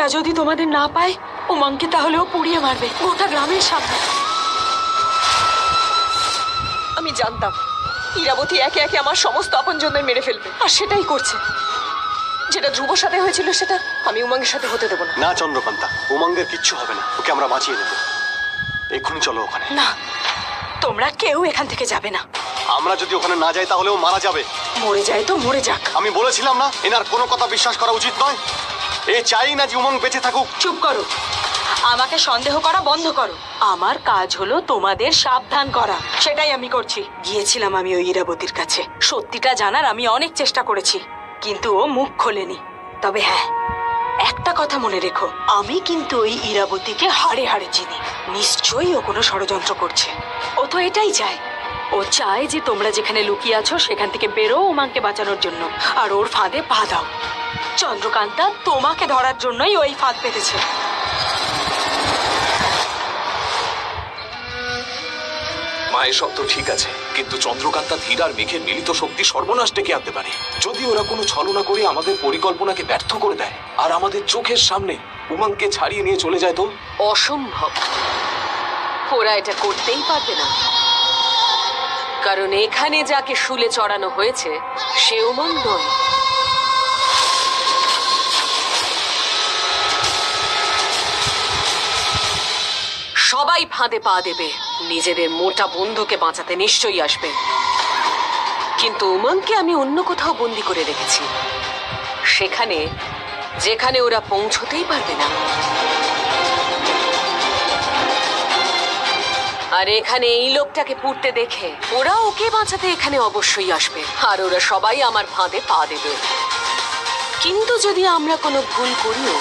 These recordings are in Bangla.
ইরা যদি তোমাদের না পায়, উমাংকে তাহলেও পুড়িয়ে মারবে গোটা গ্রামের সামনে। আমি জানতাম ইরাবতী একে একে আমার সমস্ত আপনজনদের মেরে ফেলবে, আর সেটাই করছে। যেটা ধ্রুবর সাথে হয়েছিল সেটা আমি উমাঙ্গের সাথে হতে দেবো না। না চন্দ্রকান্তা, উমাঙ্গের কিচ্ছু হবে না, ওকে আমরা বাঁচিয়ে নেব। এক্ষুনি চলো ওখানে। না, তোমরা কেউ এখান থেকে যাবে না। আমরা যদি ওখানে না যাই তাহলে ও মারা যাবে। মরে যায় তো মরে যাক। আমি বলেছিলাম না, এনার কোনো কথা বিশ্বাস করা উচিত নয়। এ চাই না যে উমঙ্গ বেঁচে থাকুক। চুপ করো, আমাকে সন্দেহ করা বন্ধ করো। আমার কাজ হলো তোমাদের সাবধান করা, সেটাই আমি করছি। গিয়েছিলাম আমি ওই ইরাবতীর কাছে, সত্যিটা জানার আমি অনেক চেষ্টা করেছি, কিন্তু ও মুখ খোলেনি। তবে হ্যাঁ, একটা কথা মনে রেখো, আমি কিন্তু ওই ইরাবতীকে হাড়ে হাড়ে চিনি। নিশ্চয়ই ও কোনো ষড়যন্ত্র করছে। ও তো এটাই চায়, ও চায় যে তোমরা যেখানে লুকিয়ে আছো সেখান থেকে বেরো উমাংকে বাঁচানোর জন্য, আর ওর ফাঁদে পা দাও। চন্দ্রকান্তা তোমাকে ধরার জন্যই ওই ফাঁদ পেতেছে। মায়ের সব তো ঠিক আছে, কিন্তু চন্দ্রকান্তা ধীর আর মেঘের মিলিত শক্তি সর্বনাশ ডেকে আনতে পারে। যদি ওরা কোনো ছলনা করে আমাদের পরিকল্পনাকে ব্যর্থ করে দেয় আর আমাদের চোখের সামনে উমাংকে ছাড়িয়ে নিয়ে চলে যায় তো? অসম্ভব, ওরা এটা করতেই পারবে না। কারণ এখানে যাকে শুলে চড়ানো হয়েছে সে উমং নয়। সবাই ফাঁদে পা দেবে, নিজেদের মোটা বন্ধুকে বাঁচাতে নিশ্চয়ই আসবে। কিন্তু উমংকে আমি অন্য কোথাও বন্দি করে রেখেছি, সেখানে যেখানে ওরা পৌঁছতেই পারবে না। আর এখানে এই লোকটাকে পুড়তে দেখে ওরা ওকে বাঁচাতে এখানে অবশ্যই আসবে, আর ওরা সবাই আমার ফাঁদে পা দেবে। কিন্তু যদি আমরা কোনো ভুল করিও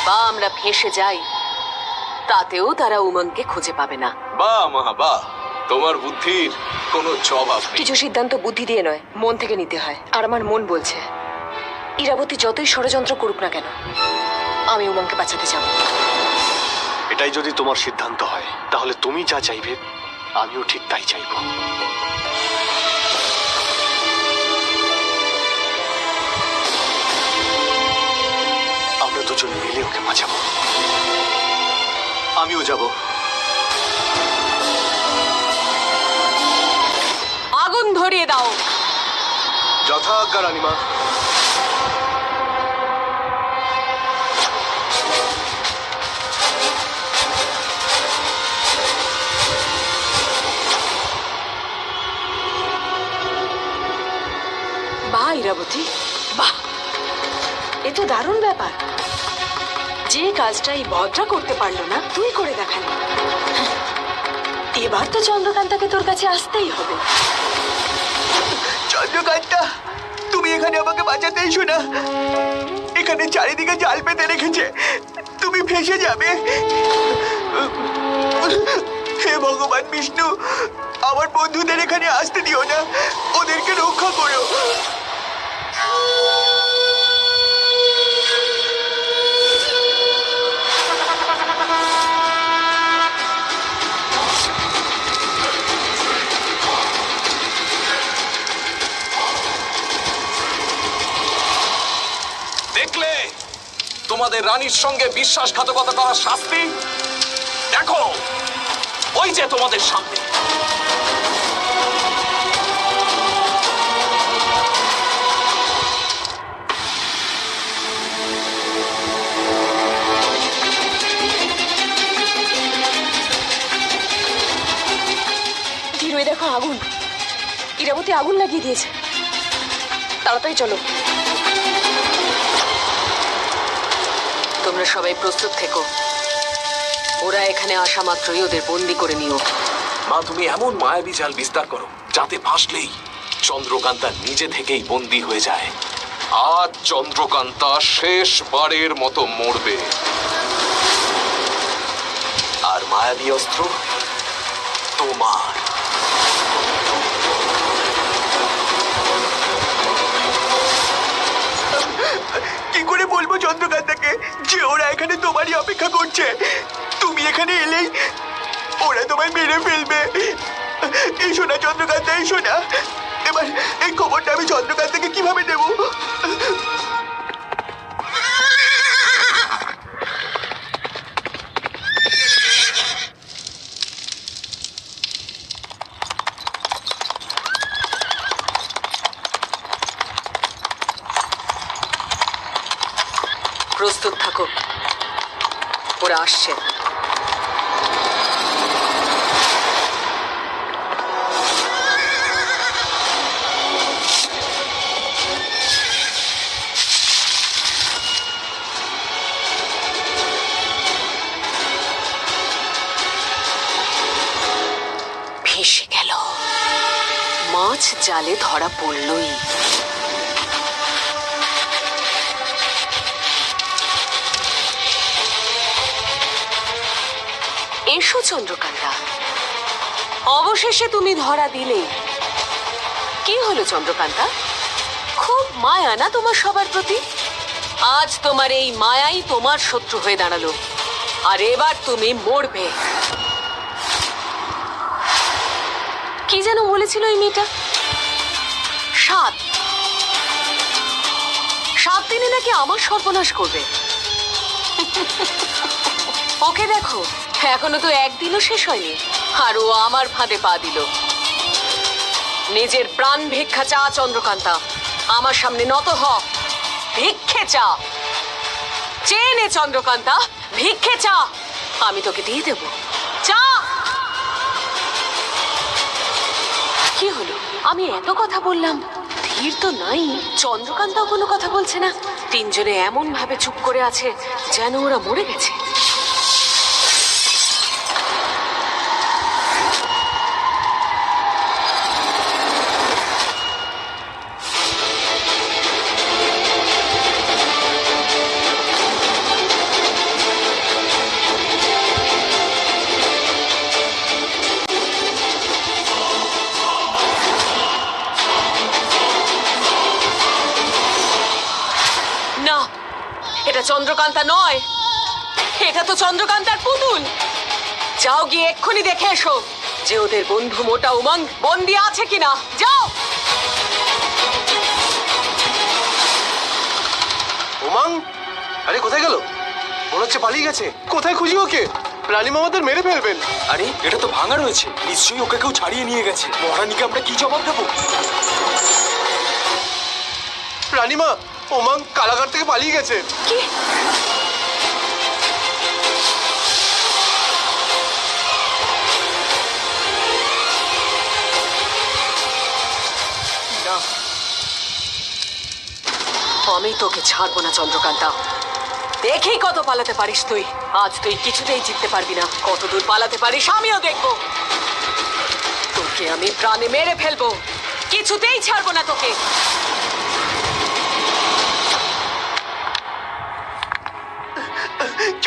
বা আমরা ফেঁসে যাই, তাতেও তারা উমংকে খুঁজে পাবে না। বাহ মা বাহ, তোমার বুদ্ধির কোনো জবাব নেই। কিছু সিদ্ধান্ত বুদ্ধি দিয়ে নয়, মন থেকে নিতে হয়। আর আমার মন বলছে ইরাবতী যতই ষড়যন্ত্র করুক না কেন, আমি উমংকে বাঁচাতে যাব। এটাই যদি তোমার সিদ্ধান্ত হয় তাহলে তুমি যা চাইবে আমিও ঠিক তাই চাইবো। আমরা দুজন মিলে ওকে বাঁচাবো। আমিও যাব। আগুন ধরিয়ে দাও। যথাজ্ঞা রানীমা। বাহ ইরাবতী, বাহ, এ তো দারুণ ব্যাপার। যে কাজটা এই ভদ্রা করতে পারলো না তুই করে দেখালি। এবার তো চন্দ্রকান্তাকে তোর কাছে আসতেই হবে। চন্দ্রকান্তা, তুমি এখানে আমাকে বাঁচাতে এসো না। এখানে চারিদিকে জাল পেতে রেখেছে, তুমি ফেঁসে যাবে। হে ভগবান বিষ্ণু, আমার বন্ধুদের এখানে আসতে দিও না, ওদেরকে রক্ষা করো। দেখলে তোমাদের রানীর সঙ্গে বিশ্বাসঘাতকতা করার শাস্তি? দেখো, ওই যে তোমাদের সামনে। ধীরে দেখো, আগুন। ইরাবতী আগুন লাগিয়ে দিয়েছে, তাড়াতাড়ি চলো। তোমরা সবাই প্রস্তুত থেকো, ওরা এখানে আসা মাত্রই ওদের বন্দি করে নিও। মা, তুমি এমন মায়াবী জাল বিস্তার করো যাতে ভাসলেই চন্দ্রকান্তা নিজে থেকেই বন্দী হয়ে যায়। আজ চন্দ্রকান্তা শেষবারের মতো মরবে, আর মায়াবী অস্ত্র তোমার। কি করে বলবো চন্দ্রকান্তাকে যে ওরা এখানে তোমারই অপেক্ষা করছে? তুমি এখানে এলেই ওরা তোমায় মেরে ফেলবে। এসো না চন্দ্রকান্তা, এসো না। এবার এই খবরটা আমি চন্দ্রকান্তাকে কিভাবে দেবো? প্রস্তুত থাকো, ওরা আসছে। ভেসে গেল, মাছ জালে ধরা পড়লই। এসো চন্দ্রকান্তা, অবশেষে তুমি ধরা দিলে। কি হলো চন্দ্রকান্তা, খুব মায়া না তোমার সবার প্রতি? আজ তোমার এই মায়াই তোমার শত্রু হয়ে দাঁড়ালো, আর এবার তুমি মরবে। কি যেন বলেছিল এই মেয়েটা? 7 দিনে নাকি আমার সর্বনাশ করবে। ওকে দেখো, এখনো তো একদিনও শেষ হয়নি, আর ও আমার ফাঁদে পা দিল। নিজের প্রাণ ভিক্ষা চা চন্দ্রকান্তা, আমার সামনে নত হ, ভিক্ষে চা। চেয়ে নে চন্দ্রকান্তা, ভিক্ষে চা, আমি তোকে দিয়ে দেব। চা। কি হলো, আমি এত কথা বললাম, ধীর তো নাই। চন্দ্রকান্তাও কোনো কথা বলছে না। তিনজনে এমন ভাবে চুপ করে আছে যেন ওরা মরে গেছে। না, এটা চন্দ্রকান্তা নয়, এটা তো চন্দ্রকান্তার পুতুল। যাও গিয়ে এক্ষুনি দেখে এসো যে ওদের বন্ধু মোটা উমঙ্গ বন্দি আছে কিনা। যাও। উমাং, আরে কোথায় গেল? মনে হচ্ছে পালিয়ে গেছে। কোথায় খুঁজি ওকে? রানীমা আমাদের মেরে ফেলবেন। আরে এটা তো ভাঙা রয়েছে, নিশ্চয়ই ওকে কেউ ছাড়িয়ে নিয়ে গেছে। মহারানীকে আমরা কি জবাব দেবো? রানীমা, উমাং কারাগার থেকে পালিয়ে গেছে। কি? না, আমি তোকে ছাড়বো না চন্দ্রকান্তা। দেখেই কত পালাতে পারিস তুই। আজ তুই কিছুতেই জিততে পারবি না। কত দূর পালাতে পারিস আমিও দেখবো। তোকে আমি প্রাণে মেরে ফেলবো, কিছুতেই ছাড়বো না তোকে।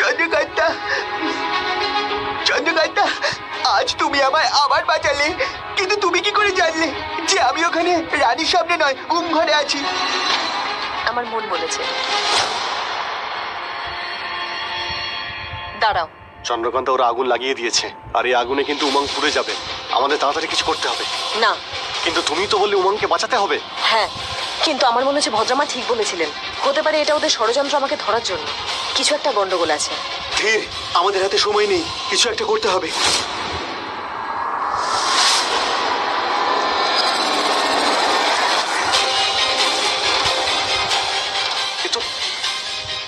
চন্দ্রকান্তা, চন্দ্রকান্তা, আজ তুমি আমায় আবার বাঁচালে। কিন্তু তুমি কি করে জানলে যে আমি ওখানে রানীর সামনে নয়, ঘরে আছি? আমার মন বলেছে। দাঁড়াও। চন্দ্রকান্তা ওরা আগুন লাগিয়ে দিয়েছে, আর এই আগুনে কিন্তু উমাং পুড়ে যাবে। আমাদের তাড়াতাড়ি কিছু করতে হবে। না। কিন্তু তুমি তো বললে উমাংকে বাঁচাতে হবে। হ্যাঁ, কিন্তু আমার মনে হচ্ছে ভদ্রামা ঠিক বলেছিলেন। হতে পারে এটা ওদের ষড়যন্ত্র আমাকে ধরার জন্য। কিছু একটা গন্ডগোল আছে। ধীর, আমাদের হাতে সময় নেই, কিছু একটা করতে হবে।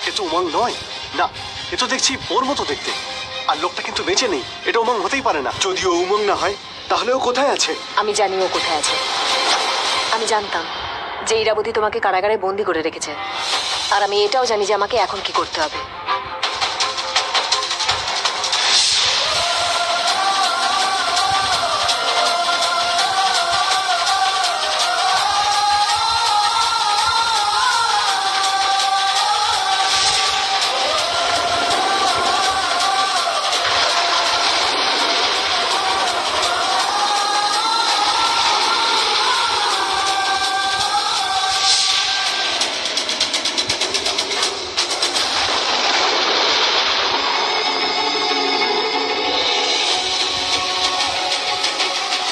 এ তো উমাং নয়। না, এ তো দেখছি ওর মতো দেখতে। আর লোকটা কিন্তু বেঁচে নেই। এটা উমাং হতেই পারে না। যদিও উমং না হয়, তাহলে ও কোথায় আছে? আমি জানি ও কোথায় আছে। আমি জানতাম যে ইরাবতী তোমাকে কারাগারে বন্দি করে রেখেছে, আর আমি এটাও জানি যে আমাকে এখন কি করতে হবে।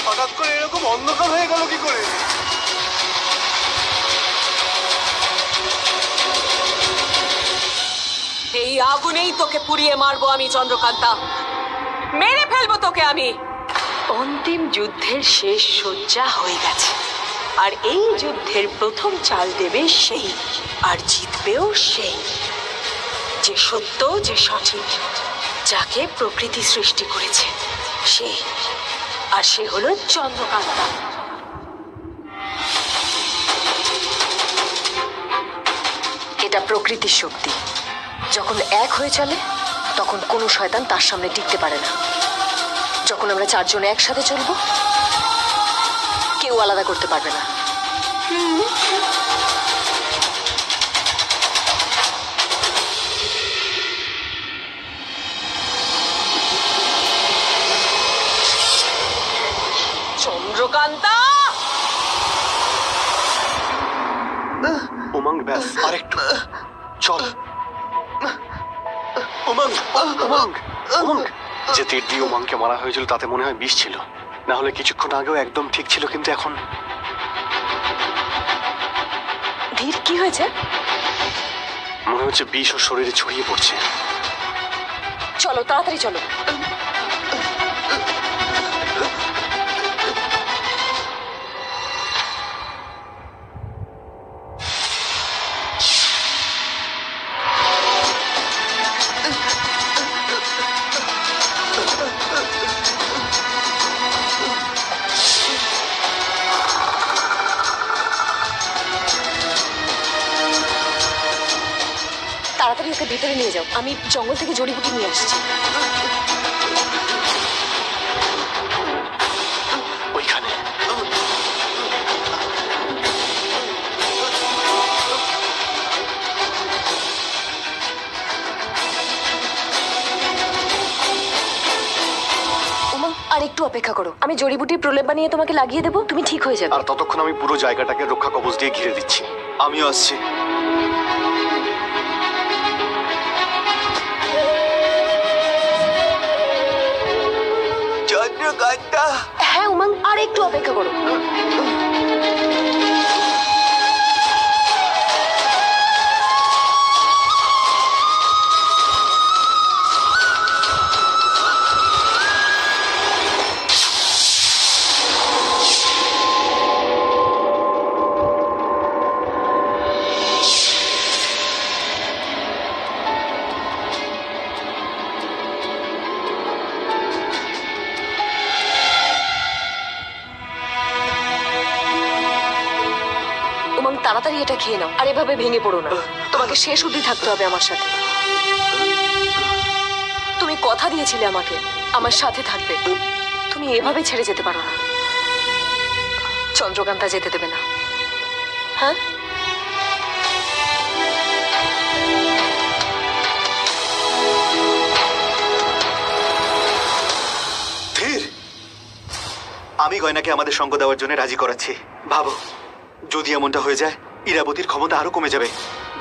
হঠাৎ করে এরকম অন্ধকার হয়ে গেল কি করে? এই আগুনেই তোকে পুড়িয়ে মারবো আমি চন্দ্রকান্তা। মেরে ফেলবো তোকে আমি। অন্তিম যুদ্ধের শেষ সজ্জা হয়ে গেছে, আর এই যুদ্ধের প্রথম চাল দেবে সেই, আর জিতবেও সেই। যে সত্য, যে সঠিক, যাকে প্রকৃতি সৃষ্টি করেছে সে, আর সে হলো চন্দ্রকান্তা। এটা প্রকৃতির শক্তি। যখন এক হয়ে চলে তখন কোনো শয়তান তার সামনে টিকতে পারে না। যখন আমরা চারজন একসাথে চলবো, কেউ আলাদা করতে পারবে না। চন্দ্রকান্তা! উমঙ্গ ব্যাস, আরেকটু চল। উমঙ্গ, উমঙ্গ, উমঙ্গ। যে তীর দিয়ে উমঙ্গকে মারা হয়েছিল তাতে মনে হয় বিষ ছিল, না হলে কিছুক্ষণ আগেও একদম ঠিক ছিল, কিন্তু এখন ধীর, কি হয়েছে? মনে হচ্ছে বিষ ওর শরীরে ছড়িয়ে পড়ছে। চলো, তাড়াতাড়ি চলো। তাড়াতাড়ি ওকে ভেতরে নিয়ে যাও, আমি জঙ্গল থেকে জড়িবুটি নিয়ে আসছি। ওইখানে উমা, আর একটু অপেক্ষা করো, আমি জড়িবুটির প্রলেপ বানিয়ে তোমাকে লাগিয়ে দেবো, তুমি ঠিক হয়ে যাবে। আর ততক্ষণ আমি পুরো জায়গাটাকে রক্ষা কবচ দিয়ে ঘিরে দিচ্ছি। আমিও আসছি। চন্দ্রকান্তা, হ্যাঁ উমাং, আর একটু অপেক্ষা করো। উমাং, তাড়াতাড়ি এটা খেয়ে নাও, আর এভাবে ভেঙে পড়ো না। তোমাকে শেষ অবধি থাকতে হবে আমার সাথে। তুমি কথা দিয়েছিলে আমাকে আমার সাথে থাকবে, তুমি এভাবে ছেড়ে যেতে পারো না। চন্দ্রকান্তা যেতে দেবে না, হ্যাঁ? ধীর, আমি গয়নাকে আমাদের সঙ্গ দেওয়ার জন্য রাজি করাচ্ছি। ভাবো, যদি এমনটা হয়ে যায় ইরাবতীর ক্ষমতা আরো কমে যাবে।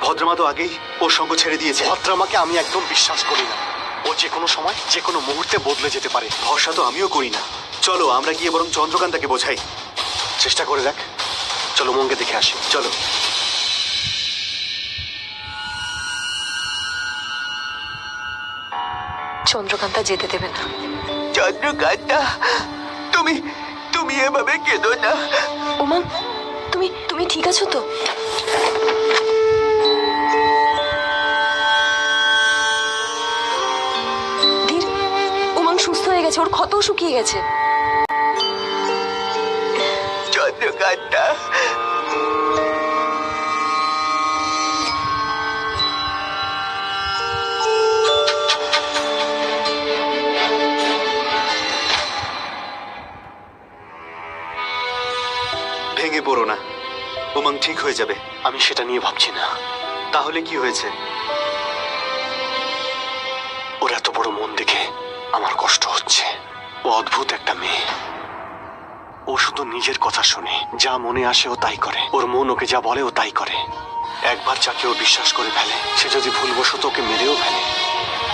ভদ্রমা তো আগেই ওর সঙ্গ ছেড়ে দিয়েছে। ভদ্রামাকে আমি একদম বিশ্বাস করি না। ও যে কোনো সময় যে কোনো মুহূর্তে বদলে যেতে পারে। ভরসা তো আমিও করি না। চলো আমরা গিয়ে বরং চন্দ্রকান্তাকে বোঝাই। চেষ্টা করে দেখ। চলো উমঙ্গকে দেখে আসি। চলো। চন্দ্রকান্তা যেতে দেবে না। চন্দ্রকান্তা, তুমি তুমি এভাবে কেঁদো না। উমাং, তুমি তুমি ঠিক আছো তো? ধীর, উমাং সুস্থ হয়ে গেছে, ওর ক্ষতও শুকিয়ে গেছে। চন্দ্রকান্তা, ভেঙে পড়ো না, উমং ঠিক হয়ে যাবে। আমি সেটা নিয়ে ভাবছি না। তাহলে কি হয়েছে? ওর এত বড় মন দেখে আমার কষ্ট হচ্ছে। ও অদ্ভুত একটা মেয়ে। ও শুধু নিজের কথা শোনে, যা মনে আসে ও তাই করে। ওর মন ওকে যা বলে ও তাই করে। একবার যাকে ও বিশ্বাস করে ফেলে, সে যদি ভুলবশত ওকে মেরেও ফেলে,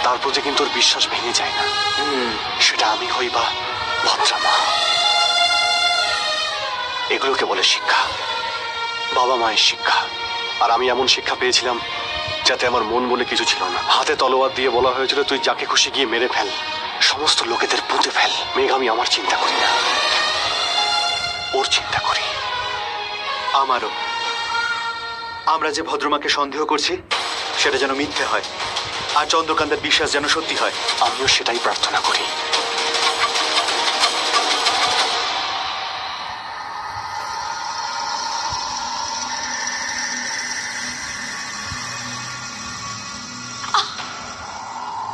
তারপর যে কিন্তু ওর বিশ্বাস ভেঙে যায় না। সেটা আমি হই বা ভদ্রামা। এগুলোকে বলে শিক্ষা, বাবা মায়ের শিক্ষা। আর আমি এমন শিক্ষা পেয়েছিলাম যাতে আমার মন বলে কিছু ছিল না। হাতে তলোয়ার দিয়ে বলা হয়েছিল তুই যাকে খুশি গিয়ে মেরে ফেল, সমস্ত লোকেদের পুঁতে ফেল। মেঘ, আমি আমার চিন্তা করি না, ওর চিন্তা করি। আমারও। আমরা যে ভদ্রমাকে সন্দেহ করছি সেটা যেন মিথ্যে হয়। আর চন্দ্রকান্তের বিশ্বাস যেন সত্যি হয়। আমিও সেটাই প্রার্থনা করি।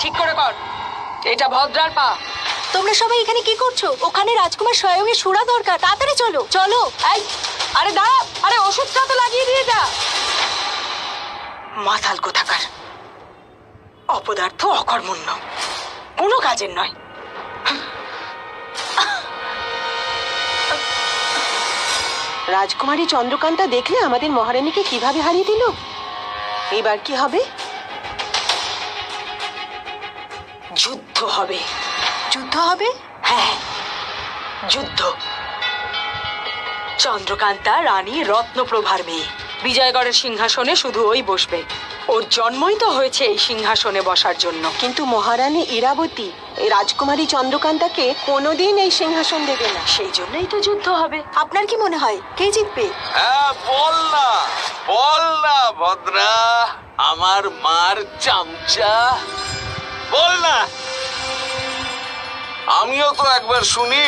ঠিক করে কর, এটা ভদ্রার পা। তোমরা সবাই এখানে কি করছো? ওখানে রাজকুমার স্বয়ংয়ের সুরা দরকার, তাড়াতাড়ি চলো চলো। এই, আরে দাঁড়া, আরে ওষুধটা তো লাগিয়ে দিয়ে যা। মাথাল কোথাকার, অপদার্থ, অকর্মণ্য, কোনো কাজের নয়। রাজকুমারী চন্দ্রকান্তা দেখলে আমাদের মহারানীকে কিভাবে হারিয়ে দিল। এবার কি হবে? যুদ্ধ হবে। যুদ্ধ হবে? হ্যাঁ, যুদ্ধ। চন্দ্রকান্তা রানী রত্নপ্রভার মেয়ে। বিজয়গড়ের সিংহাসনে শুধু ওই বসবে। ওর জন্মই তো হয়েছে এই সিংহাসনে বসার জন্য। কিন্তু মহারানী ইরাবতী এই রাজকুমারী চন্দ্রকান্তাকে কোনোদিন এই সিংহাসন দেবে না। সেই জন্যই তো যুদ্ধ হবে। আপনার কি মনে হয় কে জিতবে? হ্যাঁ, বল না ভদ্রা, আমার মার চামচা, বল না। আমিও তো একবার শুনি,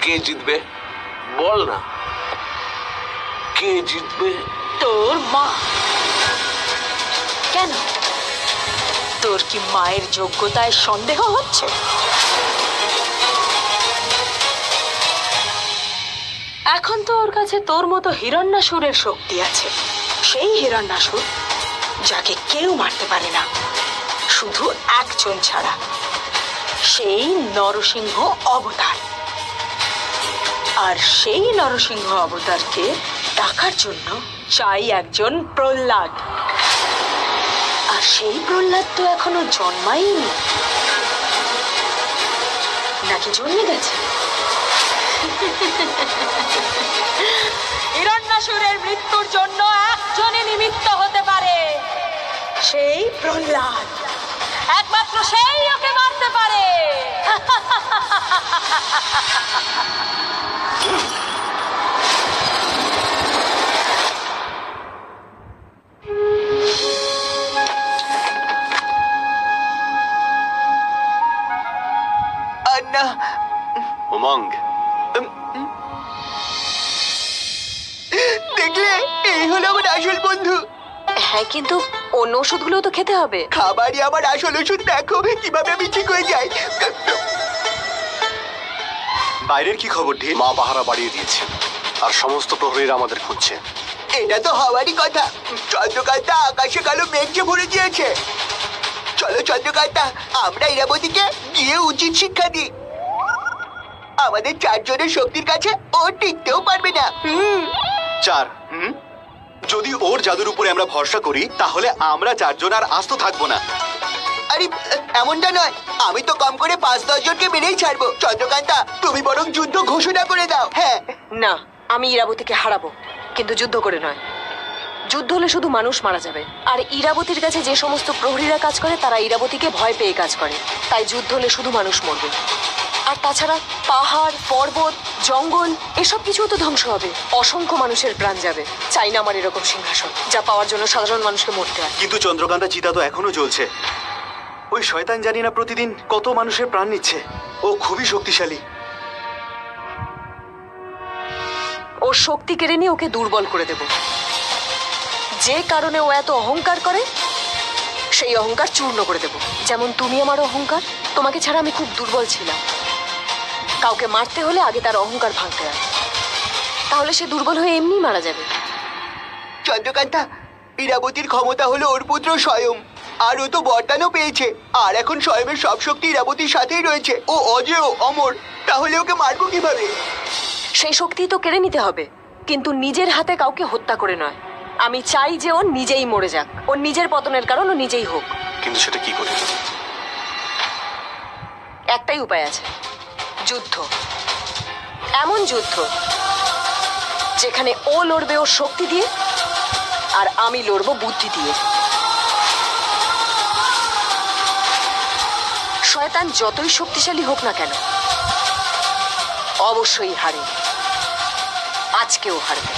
কে জিতবে। বল না, কে জিতবে? তোর মা। কেন, তোর কি মায়ের যোগ্যতায় সন্দেহ হচ্ছে? এখন তো ওর কাছে তোর মতো হিরণ্যাসুরের শক্তি আছে। সেই হিরণ্যাসুর যাকে কেউ মারতে পারে না, শুধু একজন ছাড়া, সেই নরসিংহ অবতার। আর সেই নরসিংহ অবতারকে ডাকার জন্য চাই একজন প্রহ্লাদ। আর সেই প্রহ্লাদ তো এখনো জন্মায়নি, নাকি জন্মে গেছে? হিরণ্যাসুরের মৃত্যুর জন্য একজনই নিমিত্ত হতে পারে, সেই প্রহ্লাদ। একমাত্র সেই ওকে মারতে পারে। আন্না, উমঙ্গ, দেখলে এই হলো আমার আসল বন্ধু। হ্যাঁ, কিন্তু অন্য ওষুধগুলোও তো খেতে হবে। খাবারই আমার আসল ওষুধ। দেখো কিভাবে আমি ঠিক হয়ে যাই। বাইরের কি খবর ঢিল? মা পাহারা বাড়িয়ে দিয়েছে আর সমস্ত প্রহরীরা আমাদের খুঁজছে। এটা তো হওয়ারই কথা। চন্দ্রকান্তা আকাশে কালো মেঘে ভরে দিয়েছে। চলো চন্দ্রকান্তা, আমরা ইরাবতীকে গিয়ে উচিত শিক্ষা দিই। আমাদের চারজনের শক্তির কাছে ও টিকতেও পারবে না। চার, যদি ওর জাদুর উপরে আমরা ভরসা করি তাহলে আমরা চারজন আর আস্ত থাকবো না। আরে এমনটা নয়, আমি তো কম করে 5-10 জনকে মেরেই ছাড়বো। চন্দ্রকান্তা, তুমি বরং যুদ্ধ ঘোষণা করে দাও। হ্যাঁ, না, আমি ইরাবতীকে হারাবো, কিন্তু যুদ্ধ করে নয়। যুদ্ধ হলে শুধু মানুষ মারা যাবে। আর ইরাবতীর কাছে যে সমস্ত প্রহরীরা কাজ করে তারা ইরাবতীকে ভয় পেয়ে কাজ করে। তাই যুদ্ধ হলে শুধু মানুষ মরবে। আর তাছাড়া পাহাড়, পর্বত, জঙ্গল এসব কিছু তো ধ্বংস হবে। অসংখ্য মানুষের প্রাণ যাবে। চাই না আমার এরকম সিংহাসন, যা পাওয়ার জন্য সাধারণ মানুষকে মরতে হয়। কিন্তু চন্দ্রকান্তা চিতা তো এখনো জ্বলছে। ওই শয়তান জানি না প্রতিদিন কত মানুষের প্রাণ নিচ্ছে। ও খুবই শক্তিশালী। ওর শক্তি কেড়ে নিয়ে ওকে দুর্বল করে দেব। যে কারণে ও এত অহংকার করে সেই অহংকার চূর্ণ করে দেব। যেমন তুমি আমার অহংকার। তোমাকে ছাড়া আমি খুব দুর্বল ছিলাম। কাউকে মারতে হলে আগে তার অহংকার ভাঙতে হয়, তাহলে সে দুর্বল হয়ে এমনি মারা যাবে। চন্দ্রকান্তা, ইরাবতীর ক্ষমতা হলো ওর পুত্র স্বয়ং। আর ও তো বরদানও পেয়েছে। আর এখন স্বয়মের সব শক্তি ইরাবতীর সাথেই রয়েছে। ও অজেয়, অমর। তাহলে ওকে মারবো কিভাবে? সেই শক্তি তো কেড়ে নিতে হবে, কিন্তু নিজের হাতে কাউকে হত্যা করে নয়। আমি চাই যে ও নিজেই মরে যাক। ওর নিজের পতনের কারণ ও নিজেই হোক। কিন্তু সেটা কি করে? একটাই উপায় আছে, যুদ্ধ। এমন যুদ্ধ যেখানে ও লড়বে ওর শক্তি দিয়ে, আর আমি লড়বো বুদ্ধি দিয়ে। শয়তান যতই শক্তিশালী হোক না কেন, অবশ্যই হারে। আজকেও হারবে।